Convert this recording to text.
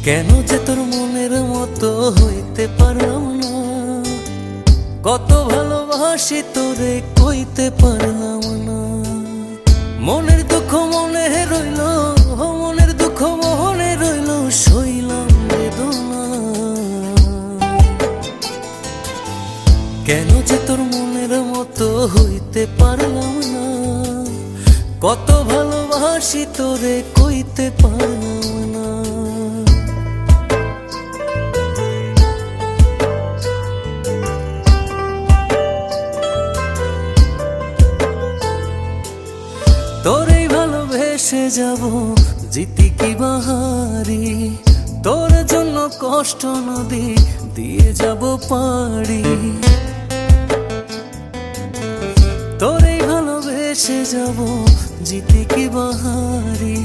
কেন যে তোর মনের মতো হইতে পারলাম না, কত ভালোবাসি তোরে কইতে পারলাম না। মনের দুঃখ মনে রইল, মনের দুঃখ মনে রইল, সইলাম বেদনা। কেন যে তোর মনের মতো হইতে পারলাম না, কত ভালোবাসি তোরে কইতে পারলাম না। তোরেই ভালোবেসে যাব জিতি কি বাহারি, তোর জন্য কষ্ট নদী দিয়ে যাব পাড়ি। তোরেই ভালোবেসে যাব জিতি কি বাহারি,